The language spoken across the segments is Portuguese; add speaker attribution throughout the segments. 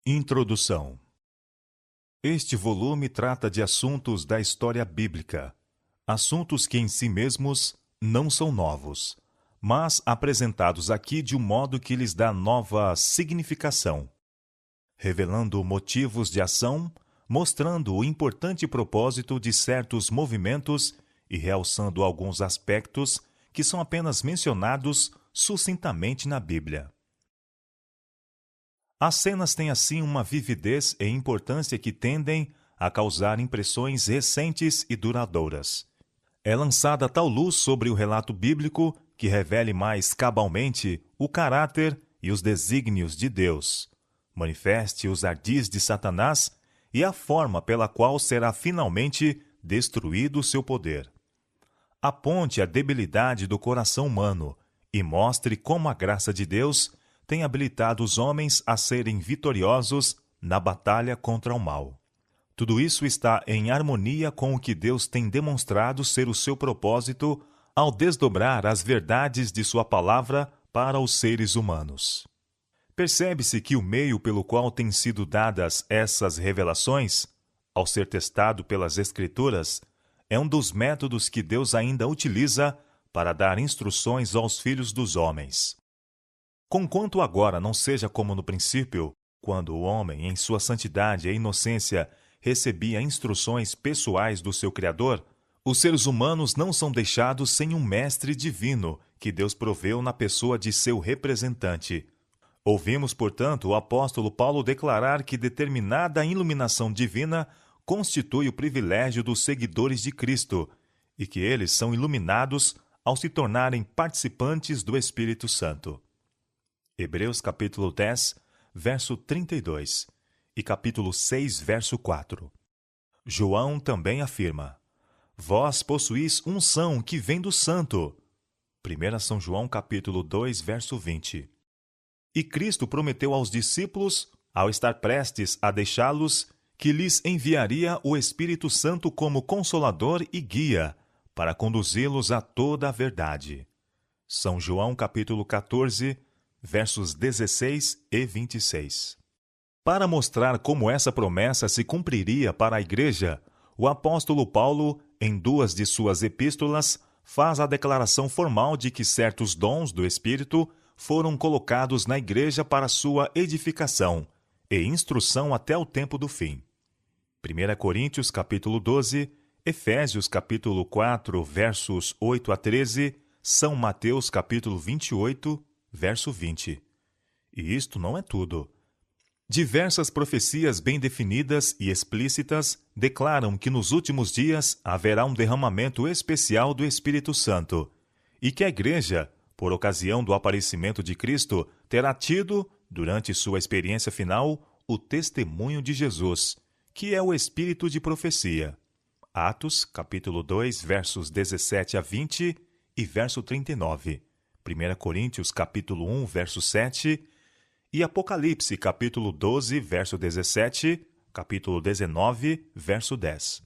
Speaker 1: Introdução. Este volume trata de assuntos da história bíblica, assuntos que em si mesmos não são novos, mas apresentados aqui de um modo que lhes dá nova significação, revelando motivos de ação, mostrando o importante propósito de certos movimentos e realçando alguns aspectos que são apenas mencionados sucintamente na Bíblia. As cenas têm assim uma vividez e importância que tendem a causar impressões recentes e duradouras. É lançada tal luz sobre o relato bíblico que revele mais cabalmente o caráter e os desígnios de Deus, manifeste os ardis de Satanás e a forma pela qual será finalmente destruído o seu poder. Aponte a debilidade do coração humano e mostre como a graça de Deus tem habilitado os homens a serem vitoriosos na batalha contra o mal. Tudo isso está em harmonia com o que Deus tem demonstrado ser o seu propósito ao desdobrar as verdades de sua palavra para os seres humanos. Percebe-se que o meio pelo qual têm sido dadas essas revelações, ao ser testado pelas Escrituras, é um dos métodos que Deus ainda utiliza para dar instruções aos filhos dos homens. Conquanto agora não seja como no princípio, quando o homem, em sua santidade e inocência, recebia instruções pessoais do seu Criador, os seres humanos não são deixados sem um mestre divino que Deus proveu na pessoa de seu representante. Ouvimos, portanto, o apóstolo Paulo declarar que determinada iluminação divina constitui o privilégio dos seguidores de Cristo e que eles são iluminados ao se tornarem participantes do Espírito Santo. Hebreus capítulo 10, verso 32 e capítulo 6, verso 4. João também afirma: Vós possuís unção que vem do Santo. 1 São João capítulo 2, verso 20. E Cristo prometeu aos discípulos, ao estar prestes a deixá-los, que lhes enviaria o Espírito Santo como consolador e guia, para conduzi-los a toda a verdade. São João capítulo 14, versos 16 e 26. Para mostrar como essa promessa se cumpriria para a Igreja, o apóstolo Paulo, em duas de suas epístolas, faz a declaração formal de que certos dons do Espírito foram colocados na Igreja para sua edificação e instrução até o tempo do fim. 1 Coríntios capítulo 12, Efésios capítulo 4, versos 8 a 13, São Mateus capítulo 28, verso 20. E isto não é tudo. Diversas profecias bem definidas e explícitas declaram que nos últimos dias haverá um derramamento especial do Espírito Santo e que a Igreja, por ocasião do aparecimento de Cristo, terá tido, durante sua experiência final, o testemunho de Jesus, que é o Espírito de profecia. Atos, capítulo 2, versos 17 a 20 e verso 39. 1 Coríntios, capítulo 1, verso 7, e Apocalipse, capítulo 12, verso 17, capítulo 19, verso 10.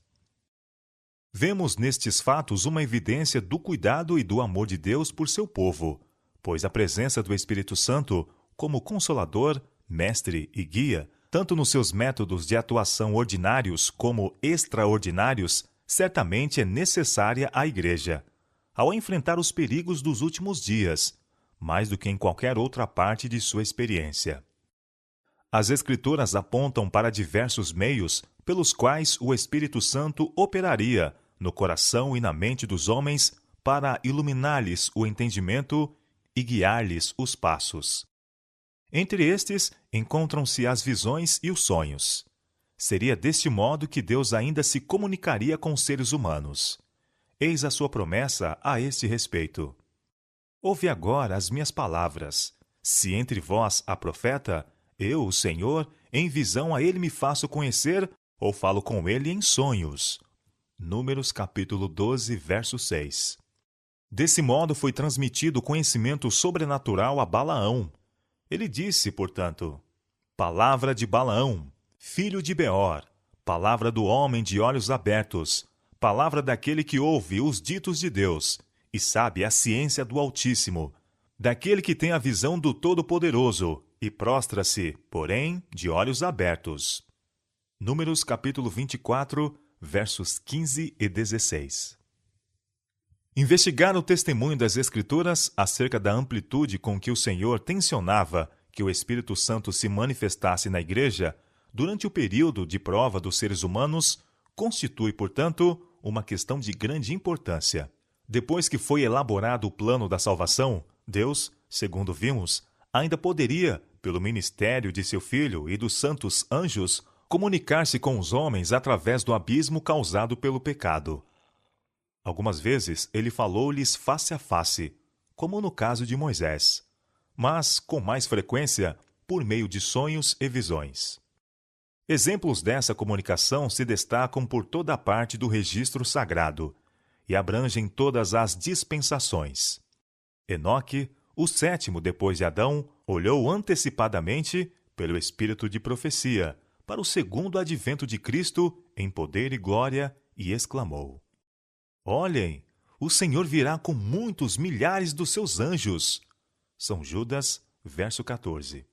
Speaker 1: Vemos nestes fatos uma evidência do cuidado e do amor de Deus por seu povo, pois a presença do Espírito Santo, como consolador, mestre e guia, tanto nos seus métodos de atuação ordinários como extraordinários, certamente é necessária à Igreja, ao enfrentar os perigos dos últimos dias, mais do que em qualquer outra parte de sua experiência. As Escrituras apontam para diversos meios pelos quais o Espírito Santo operaria no coração e na mente dos homens para iluminar-lhes o entendimento e guiar-lhes os passos. Entre estes, encontram-se as visões e os sonhos. Seria deste modo que Deus ainda se comunicaria com os seres humanos. Eis a sua promessa a este respeito. Ouve agora as minhas palavras. Se entre vós há profeta, eu, o Senhor, em visão a ele me faço conhecer, ou falo com ele em sonhos. Números capítulo 12, verso 6. Desse modo foi transmitido o conhecimento sobrenatural a Balaão. Ele disse, portanto, palavra de Balaão, filho de Beor, palavra do homem de olhos abertos, palavra daquele que ouve os ditos de Deus e sabe a ciência do Altíssimo, daquele que tem a visão do Todo-Poderoso e prostra-se, porém, de olhos abertos. Números capítulo 24, versos 15 e 16. Investigar o testemunho das Escrituras acerca da amplitude com que o Senhor tensionava que o Espírito Santo se manifestasse na Igreja durante o período de prova dos seres humanos constitui, portanto, uma questão de grande importância. Depois que foi elaborado o plano da salvação, Deus, segundo vimos, ainda poderia, pelo ministério de seu Filho e dos santos anjos, comunicar-se com os homens através do abismo causado pelo pecado. Algumas vezes ele falou-lhes face a face, como no caso de Moisés, mas, com mais frequência, por meio de sonhos e visões. Exemplos dessa comunicação se destacam por toda a parte do registro sagrado e abrangem todas as dispensações. Enoque, o sétimo depois de Adão, olhou antecipadamente, pelo espírito de profecia, para o segundo advento de Cristo em poder e glória e exclamou: Olhem, o Senhor virá com muitos milhares dos seus anjos. São Judas, verso 14.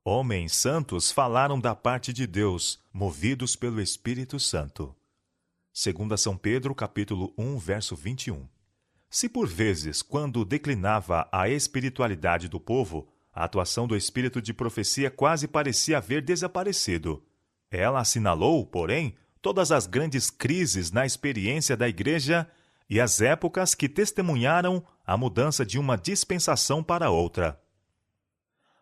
Speaker 1: Homens santos falaram da parte de Deus, movidos pelo Espírito Santo. 2 São Pedro, capítulo 1, verso 21. Se por vezes, quando declinava a espiritualidade do povo, a atuação do espírito de profecia quase parecia haver desaparecido, ela assinalou, porém, todas as grandes crises na experiência da Igreja e as épocas que testemunharam a mudança de uma dispensação para outra.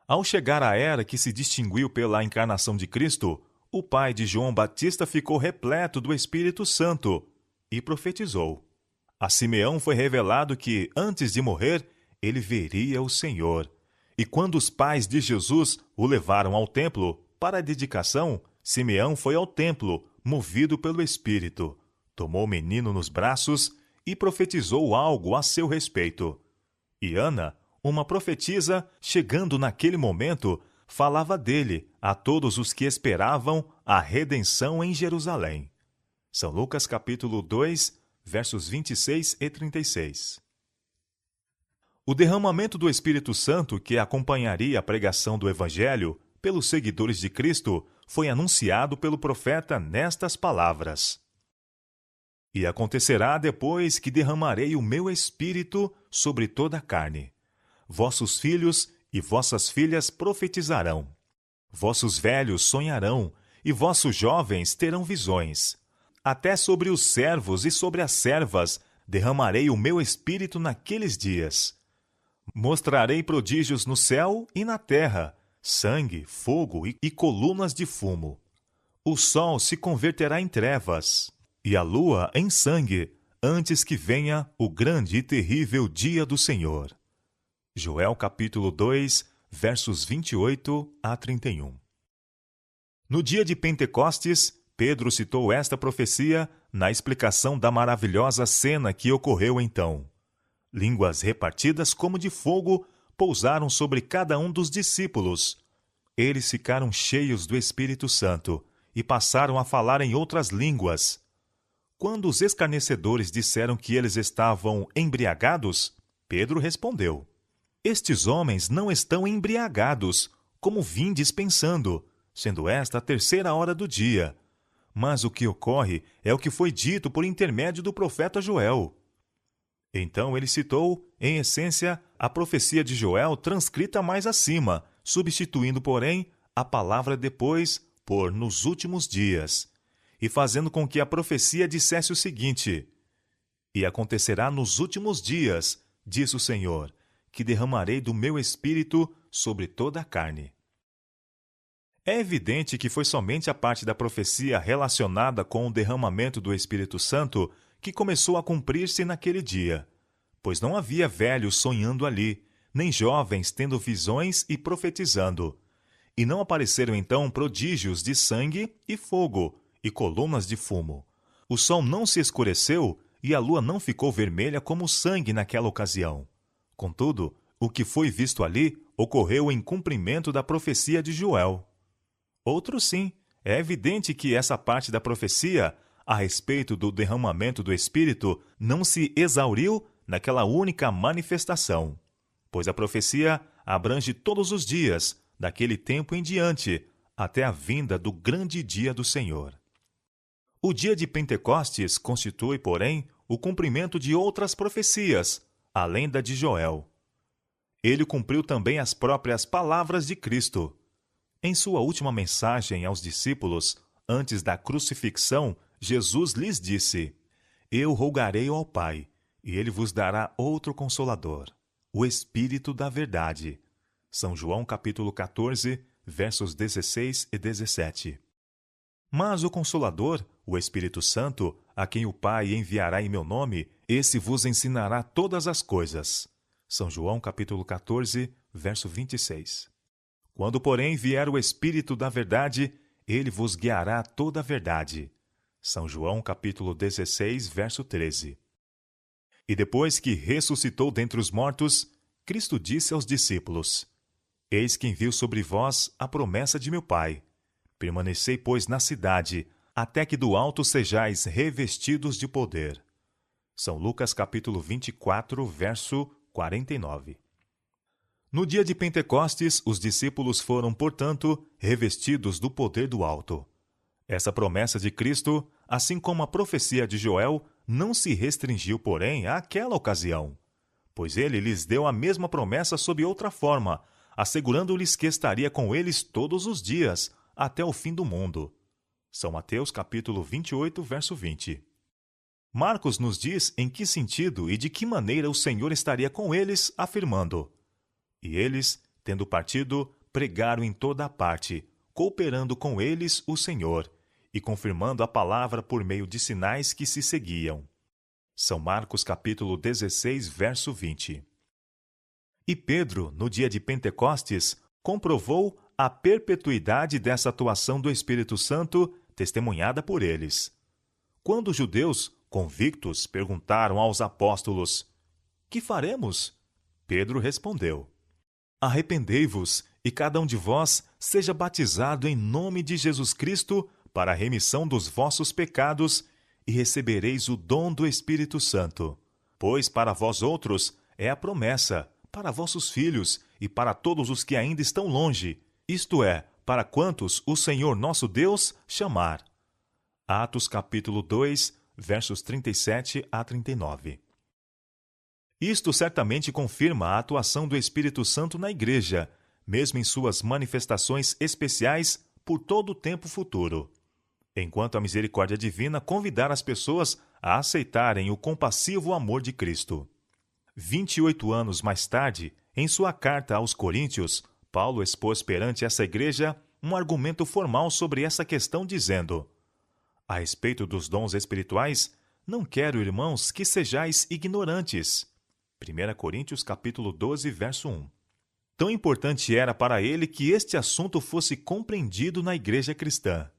Speaker 1: Ao chegar à era que se distinguiu pela encarnação de Cristo, o pai de João Batista ficou repleto do Espírito Santo e profetizou. A Simeão foi revelado que, antes de morrer, ele veria o Senhor. E quando os pais de Jesus o levaram ao templo para a dedicação, Simeão foi ao templo, movido pelo Espírito, tomou o menino nos braços e profetizou algo a seu respeito. E Ana, uma profetisa, chegando naquele momento, falava dele a todos os que esperavam a redenção em Jerusalém. São Lucas capítulo 2, versos 26 e 36. O derramamento do Espírito Santo que acompanharia a pregação do Evangelho pelos seguidores de Cristo foi anunciado pelo profeta nestas palavras: E acontecerá depois que derramarei o meu Espírito sobre toda a carne. Vossos filhos e vossas filhas profetizarão. Vossos velhos sonharão, e vossos jovens terão visões. Até sobre os servos e sobre as servas derramarei o meu Espírito naqueles dias. Mostrarei prodígios no céu e na terra, sangue, fogo e colunas de fumo. O sol se converterá em trevas, e a lua em sangue, antes que venha o grande e terrível dia do Senhor. Joel capítulo 2, versos 28 a 31. No dia de Pentecostes, Pedro citou esta profecia na explicação da maravilhosa cena que ocorreu então. Línguas repartidas como de fogo pousaram sobre cada um dos discípulos. Eles ficaram cheios do Espírito Santo e passaram a falar em outras línguas. Quando os escarnecedores disseram que eles estavam embriagados, Pedro respondeu: Estes homens não estão embriagados, como vindes pensando, sendo esta a 3ª hora do dia. Mas o que ocorre é o que foi dito por intermédio do profeta Joel. Então ele citou, em essência, a profecia de Joel transcrita mais acima, substituindo, porém, a palavra depois por nos últimos dias, e fazendo com que a profecia dissesse o seguinte: E acontecerá nos últimos dias, diz o Senhor, que derramarei do meu Espírito sobre toda a carne. É evidente que foi somente a parte da profecia relacionada com o derramamento do Espírito Santo que começou a cumprir-se naquele dia, pois não havia velhos sonhando ali, nem jovens tendo visões e profetizando. E não apareceram então prodígios de sangue e fogo e colunas de fumo. O sol não se escureceu e a lua não ficou vermelha como sangue naquela ocasião. Contudo, o que foi visto ali ocorreu em cumprimento da profecia de Joel. Outro sim, é evidente que essa parte da profecia, a respeito do derramamento do Espírito, não se exauriu naquela única manifestação, pois a profecia abrange todos os dias, daquele tempo em diante, até a vinda do grande dia do Senhor. O dia de Pentecostes constitui, porém, o cumprimento de outras profecias, além da de Joel. Ele cumpriu também as próprias palavras de Cristo. Em sua última mensagem aos discípulos, antes da crucifixão, Jesus lhes disse: Eu rogarei ao Pai, e ele vos dará outro Consolador, o Espírito da Verdade. São João capítulo 14, versos 16 e 17. Mas o Consolador, o Espírito Santo, a quem o Pai enviará em meu nome, esse vos ensinará todas as coisas. São João capítulo 14, verso 26. Quando, porém, vier o Espírito da Verdade, ele vos guiará toda a verdade. São João capítulo 16, verso 13. E depois que ressuscitou dentre os mortos, Cristo disse aos discípulos: Eis que envio sobre vós a promessa de meu Pai. Permanecei, pois, na cidade, até que do alto sejais revestidos de poder. São Lucas capítulo 24, verso 49. No dia de Pentecostes, os discípulos foram, portanto, revestidos do poder do alto. Essa promessa de Cristo, assim como a profecia de Joel, não se restringiu, porém, àquela ocasião, pois ele lhes deu a mesma promessa sob outra forma, assegurando-lhes que estaria com eles todos os dias, até o fim do mundo. São Mateus capítulo 28, verso 20. Marcos nos diz em que sentido e de que maneira o Senhor estaria com eles, afirmando: E eles, tendo partido, pregaram em toda a parte, cooperando com eles o Senhor, e confirmando a palavra por meio de sinais que se seguiam. São Marcos capítulo 16, verso 20. E Pedro, no dia de Pentecostes, comprovou a perpetuidade dessa atuação do Espírito Santo, testemunhada por eles. Quando os judeus, convictos, perguntaram aos apóstolos: Que faremos? Pedro respondeu: Arrependei-vos, e cada um de vós seja batizado em nome de Jesus Cristo para a remissão dos vossos pecados, e recebereis o dom do Espírito Santo. Pois para vós outros é a promessa, para vossos filhos e para todos os que ainda estão longe, isto é, para quantos o Senhor nosso Deus chamar. Atos capítulo 2, versos 37 a 39. Isto certamente confirma a atuação do Espírito Santo na Igreja, mesmo em suas manifestações especiais por todo o tempo futuro. Enquanto a misericórdia divina convidar as pessoas a aceitarem o compassivo amor de Cristo. 28 anos mais tarde, em sua carta aos Coríntios, Paulo expôs perante essa igreja um argumento formal sobre essa questão, dizendo: A respeito dos dons espirituais, não quero, irmãos, que sejais ignorantes. 1 Coríntios capítulo 12, verso 1. Tão importante era para ele que este assunto fosse compreendido na igreja cristã.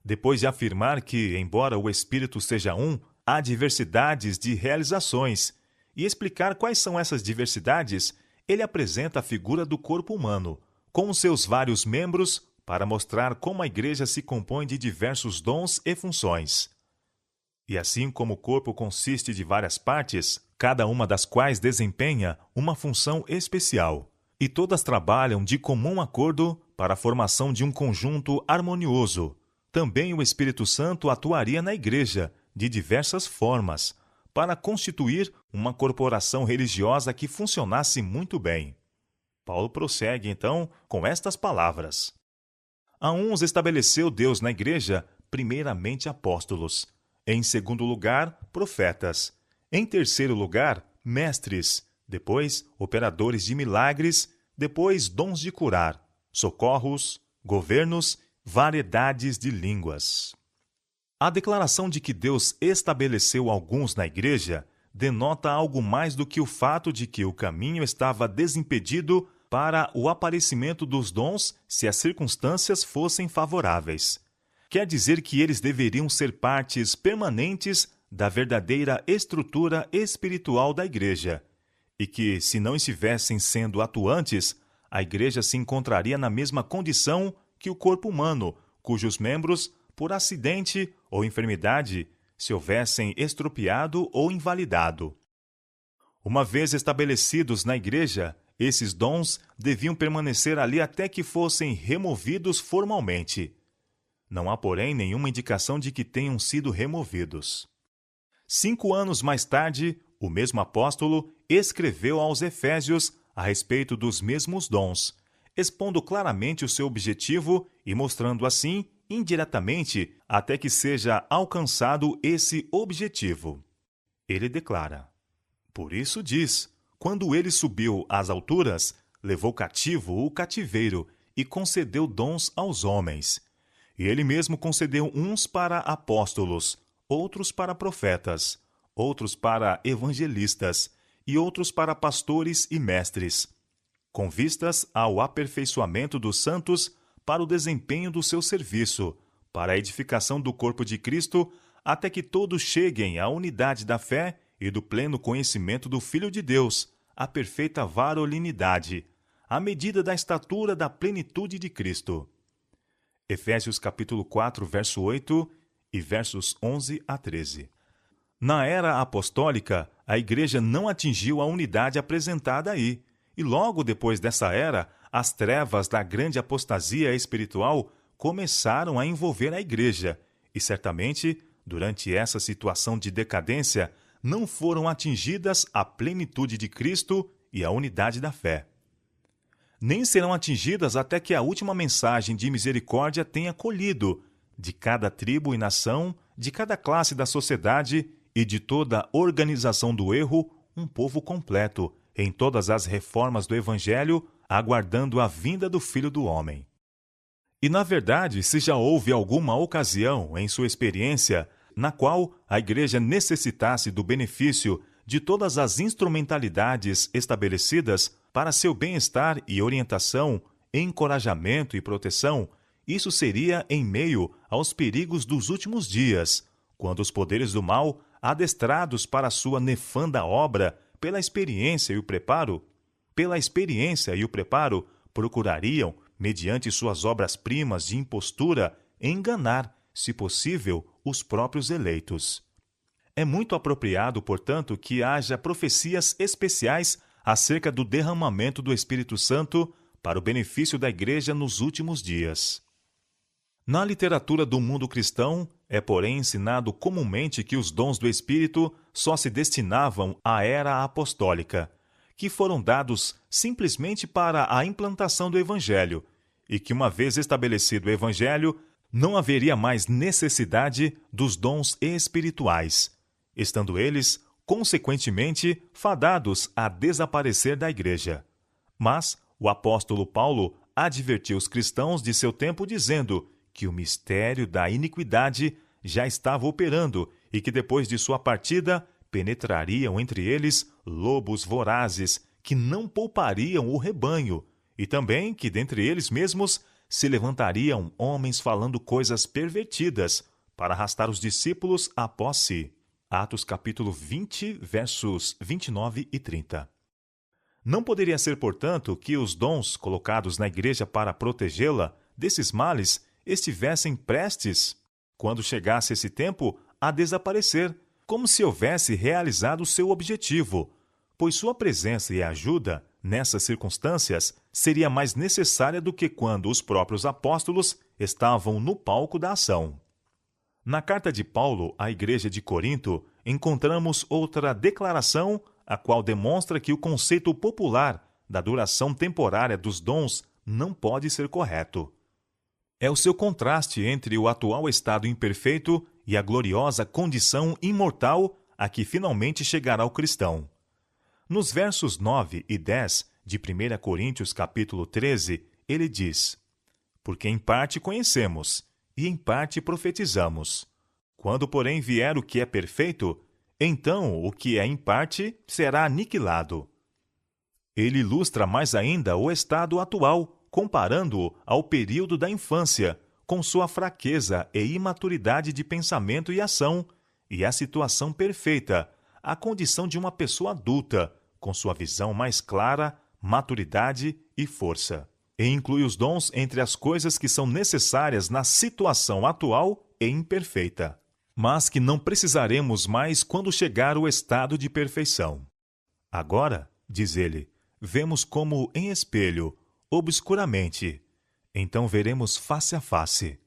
Speaker 1: Depois de afirmar que, embora o Espírito seja um, há diversidades de realizações, e explicar quais são essas diversidades, ele apresenta a figura do corpo humano, com os seus vários membros, para mostrar como a igreja se compõe de diversos dons e funções. E assim como o corpo consiste de várias partes, cada uma das quais desempenha uma função especial, e todas trabalham de comum acordo para a formação de um conjunto harmonioso, também o Espírito Santo atuaria na igreja, de diversas formas, para constituir uma corporação religiosa que funcionasse muito bem. Paulo prossegue, então, com estas palavras: A uns estabeleceu Deus na igreja, primeiramente apóstolos, em segundo lugar, profetas, em terceiro lugar, mestres, depois, operadores de milagres, depois, dons de curar, socorros, governos, variedades de línguas. A declaração de que Deus estabeleceu alguns na igreja denota algo mais do que o fato de que o caminho estava desimpedido para o aparecimento dos dons se as circunstâncias fossem favoráveis. Quer dizer que eles deveriam ser partes permanentes da verdadeira estrutura espiritual da igreja, e que, se não estivessem sendo atuantes, a igreja se encontraria na mesma condição que o corpo humano, cujos membros, por acidente ou enfermidade, se houvessem estropiado ou invalidado. Uma vez estabelecidos na igreja, esses dons deviam permanecer ali até que fossem removidos formalmente. Não há, porém, nenhuma indicação de que tenham sido removidos. 5 anos mais tarde, o mesmo apóstolo escreveu aos Efésios a respeito dos mesmos dons, expondo claramente o seu objetivo e mostrando assim, indiretamente, até que seja alcançado esse objetivo. Ele declara: por isso diz, quando ele subiu às alturas, levou cativo o cativeiro e concedeu dons aos homens. E ele mesmo concedeu uns para apóstolos, outros para profetas, outros para evangelistas e outros para pastores e mestres, com vistas ao aperfeiçoamento dos santos para o desempenho do seu serviço, para a edificação do corpo de Cristo, até que todos cheguem à unidade da fé e do pleno conhecimento do Filho de Deus, à perfeita varolinidade, à medida da estatura da plenitude de Cristo. Efésios capítulo 4, verso 8 e versos 11 a 13. Na era apostólica, a igreja não atingiu a unidade apresentada aí, e logo depois dessa era, as trevas da grande apostasia espiritual começaram a envolver a igreja, e certamente, durante essa situação de decadência, não foram atingidas a plenitude de Cristo e a unidade da fé. Nem serão atingidas até que a última mensagem de misericórdia tenha colhido, de cada tribo e nação, de cada classe da sociedade e de toda organização do erro, um povo completo, em todas as reformas do Evangelho, aguardando a vinda do Filho do Homem. E, na verdade, se já houve alguma ocasião em sua experiência na qual a igreja necessitasse do benefício de todas as instrumentalidades estabelecidas para seu bem-estar e orientação, encorajamento e proteção, isso seria em meio aos perigos dos últimos dias, quando os poderes do mal, adestrados para sua nefanda obra pela experiência e o preparo, procurariam, mediante suas obras-primas de impostura, enganar, se possível, os próprios eleitos. É muito apropriado, portanto, que haja profecias especiais acerca do derramamento do Espírito Santo para o benefício da Igreja nos últimos dias. Na literatura do mundo cristão, é, porém, ensinado comumente que os dons do Espírito só se destinavam à era apostólica, que foram dados simplesmente para a implantação do Evangelho, e que, uma vez estabelecido o Evangelho, não haveria mais necessidade dos dons espirituais, estando eles, consequentemente, fadados a desaparecer da Igreja. Mas o apóstolo Paulo advertiu os cristãos de seu tempo dizendo que o mistério da iniquidade já estava operando e que depois de sua partida penetrariam entre eles lobos vorazes que não poupariam o rebanho, e também que dentre eles mesmos se levantariam homens falando coisas pervertidas para arrastar os discípulos após si. Atos capítulo 20, versos 29 e 30. Não poderia ser, portanto, que os dons colocados na igreja para protegê-la desses males estivessem prestes, quando chegasse esse tempo, a desaparecer, como se houvesse realizado seu objetivo, pois sua presença e ajuda, nessas circunstâncias, seria mais necessária do que quando os próprios apóstolos estavam no palco da ação. Na carta de Paulo à igreja de Corinto, encontramos outra declaração, a qual demonstra que o conceito popular da duração temporária dos dons não pode ser correto. É o seu contraste entre o atual estado imperfeito e a gloriosa condição imortal a que finalmente chegará o cristão. Nos versos 9 e 10 de 1 Coríntios capítulo 13, ele diz: porque em parte conhecemos, e em parte profetizamos. Quando, porém, vier o que é perfeito, então o que é em parte será aniquilado. Ele ilustra mais ainda o estado atual, comparando-o ao período da infância, com sua fraqueza e imaturidade de pensamento e ação, e a situação perfeita, a condição de uma pessoa adulta, com sua visão mais clara, maturidade e força. E inclui os dons entre as coisas que são necessárias na situação atual e imperfeita, mas que não precisaremos mais quando chegar o estado de perfeição. Agora, diz ele, vemos como em espelho, obscuramente. Então veremos face a face.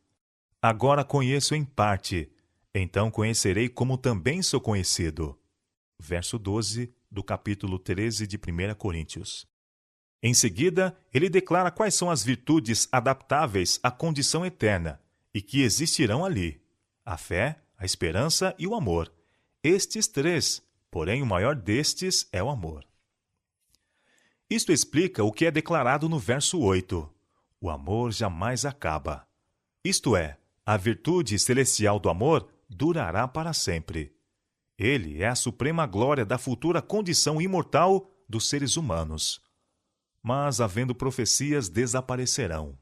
Speaker 1: Agora conheço em parte, então conhecerei como também sou conhecido. Verso 12 do capítulo 13 de 1 Coríntios. Em seguida, ele declara quais são as virtudes adaptáveis à condição eterna e que existirão ali: a fé, a esperança e o amor. Estes três, porém o maior destes é o amor. Isto explica o que é declarado no verso 8. O amor jamais acaba. Isto é, a virtude celestial do amor durará para sempre. Ele é a suprema glória da futura condição imortal dos seres humanos. Mas, havendo profecias, desaparecerão.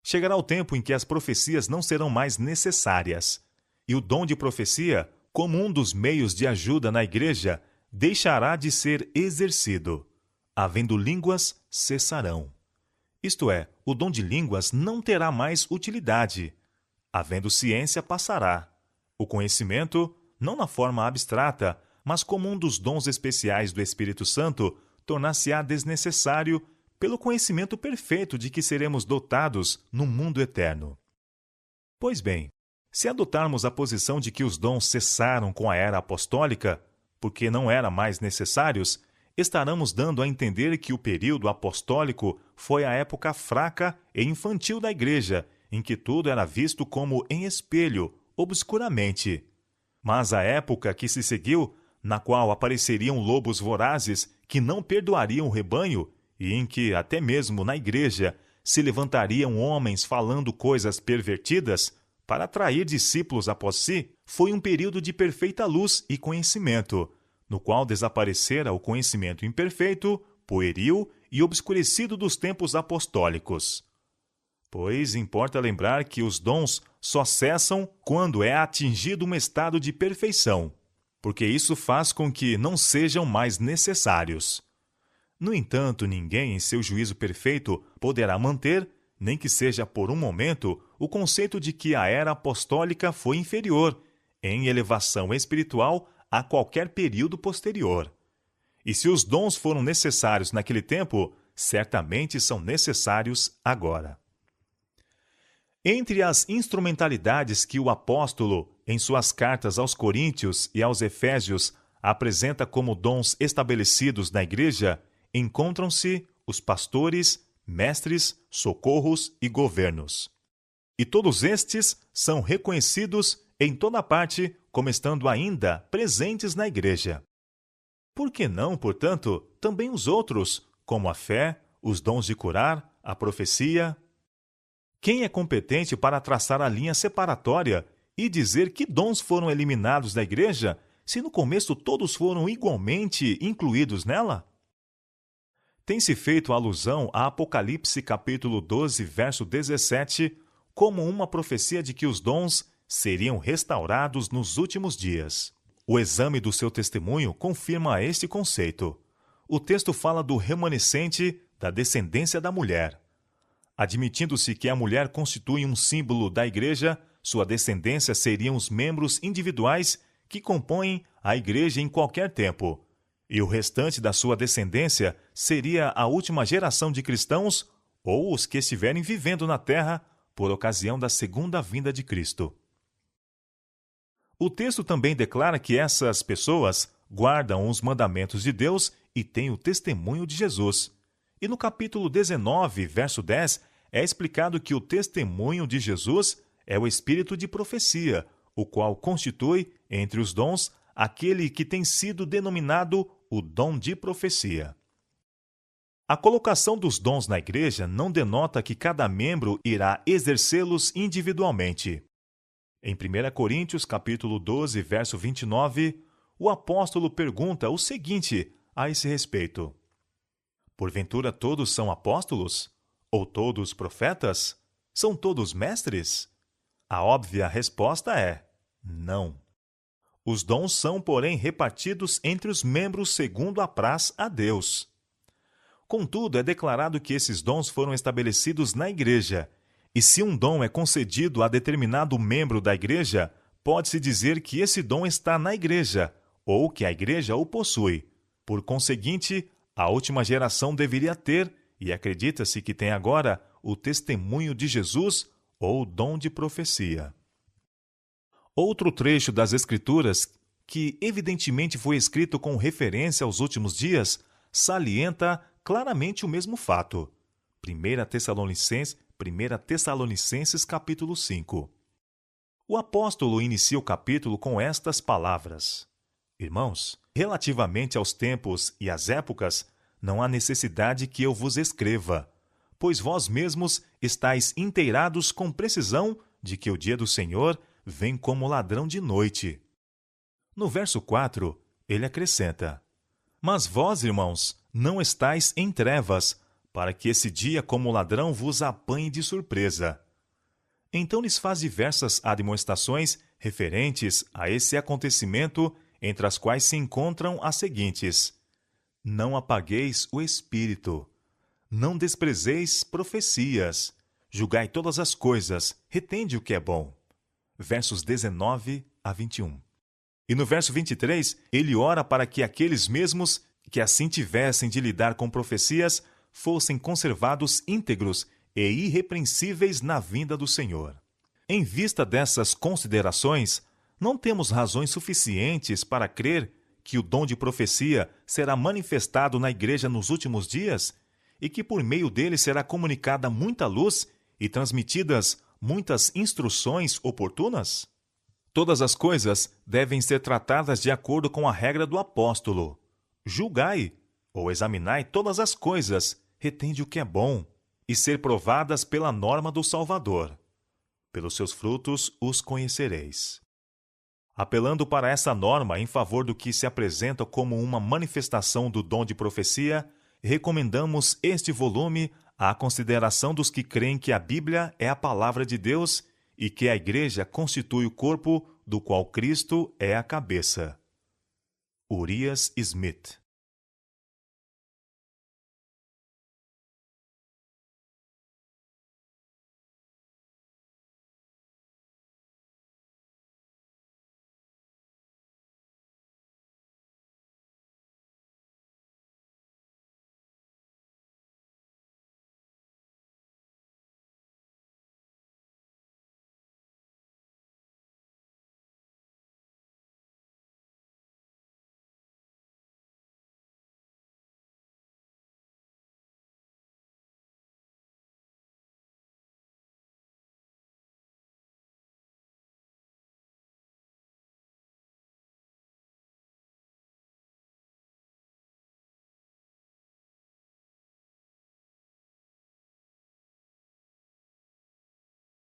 Speaker 1: Chegará o tempo em que as profecias não serão mais necessárias, e o dom de profecia, como um dos meios de ajuda na igreja, deixará de ser exercido. Havendo línguas, cessarão. Isto é, o dom de línguas não terá mais utilidade. Havendo ciência, passará. O conhecimento, não na forma abstrata, mas como um dos dons especiais do Espírito Santo, tornar-se-á desnecessário pelo conhecimento perfeito de que seremos dotados no mundo eterno. Pois bem, se adotarmos a posição de que os dons cessaram com a era apostólica, porque não eram mais necessários, estaremos dando a entender que o período apostólico foi a época fraca e infantil da igreja, em que tudo era visto como em espelho, obscuramente. Mas a época que se seguiu, na qual apareceriam lobos vorazes que não perdoariam o rebanho, e em que, até mesmo na igreja, se levantariam homens falando coisas pervertidas para atrair discípulos após si, foi um período de perfeita luz e conhecimento, no qual desaparecera o conhecimento imperfeito, pueril e obscurecido dos tempos apostólicos. Pois importa lembrar que os dons só cessam quando é atingido um estado de perfeição, porque isso faz com que não sejam mais necessários. No entanto, ninguém, em seu juízo perfeito, poderá manter, nem que seja por um momento, o conceito de que a era apostólica foi inferior, em elevação espiritual, a qualquer período posterior. E se os dons foram necessários naquele tempo, certamente são necessários agora. Entre as instrumentalidades que o apóstolo, em suas cartas aos Coríntios e aos Efésios, apresenta como dons estabelecidos na igreja, encontram-se os pastores, mestres, socorros e governos. E todos estes são reconhecidos em toda parte como estando ainda presentes na igreja. Por que não, portanto, também os outros, como a fé, os dons de curar, a profecia? Quem é competente para traçar a linha separatória e dizer que dons foram eliminados da igreja, se no começo todos foram igualmente incluídos nela? Tem-se feito alusão a Apocalipse capítulo 12, verso 17, como uma profecia de que os dons seriam restaurados nos últimos dias. O exame do seu testemunho confirma este conceito. O texto fala do remanescente da descendência da mulher. Admitindo-se que a mulher constitui um símbolo da igreja, sua descendência seriam os membros individuais que compõem a igreja em qualquer tempo, e o restante da sua descendência seria a última geração de cristãos ou os que estiverem vivendo na terra por ocasião da segunda vinda de Cristo. O texto também declara que essas pessoas guardam os mandamentos de Deus e têm o testemunho de Jesus. E no capítulo 19, verso 10, é explicado que o testemunho de Jesus é o espírito de profecia, o qual constitui, entre os dons, aquele que tem sido denominado o dom de profecia. A colocação dos dons na igreja não denota que cada membro irá exercê-los individualmente. Em 1 Coríntios, capítulo 12, verso 29, o apóstolo pergunta o seguinte a esse respeito: porventura todos são apóstolos? Ou todos profetas? São todos mestres? A óbvia resposta é: não. Os dons são, porém, repartidos entre os membros segundo apraz a Deus. Contudo, é declarado que esses dons foram estabelecidos na igreja, e se um dom é concedido a determinado membro da igreja, pode-se dizer que esse dom está na igreja, ou que a igreja o possui. Por conseguinte, a última geração deveria ter, e acredita-se que tem agora, o testemunho de Jesus ou o dom de profecia. Outro trecho das Escrituras, que evidentemente foi escrito com referência aos últimos dias, salienta claramente o mesmo fato. 1 Tessalonicenses capítulo 5. O apóstolo inicia o capítulo com estas palavras: Irmãos, relativamente aos tempos e às épocas, não há necessidade que eu vos escreva, pois vós mesmos estáis inteirados com precisão de que o dia do Senhor vem como ladrão de noite. No verso 4, ele acrescenta: Mas vós, irmãos, não estáis em trevas, para que esse dia como ladrão vos apanhe de surpresa. Então lhes faz diversas admoestações referentes a esse acontecimento, entre as quais se encontram as seguintes: Não apagueis o espírito, não desprezeis profecias, julgai todas as coisas, retende o que é bom. Versos 19 a 21. E no verso 23, ele ora para que aqueles mesmos que assim tivessem de lidar com profecias fossem conservados íntegros e irrepreensíveis na vinda do Senhor. Em vista dessas considerações, não temos razões suficientes para crer que o dom de profecia será manifestado na igreja nos últimos dias e que por meio dele será comunicada muita luz e transmitidas muitas instruções oportunas? Todas as coisas devem ser tratadas de acordo com a regra do apóstolo: julgai ou examinai todas as coisas, retende o que é bom, e ser provadas pela norma do Salvador. Pelos seus frutos os conhecereis. Apelando para essa norma em favor do que se apresenta como uma manifestação do dom de profecia, recomendamos este volume à consideração dos que creem que a Bíblia é a palavra de Deus e que a Igreja constitui o corpo do qual Cristo é a cabeça. Urias Smith.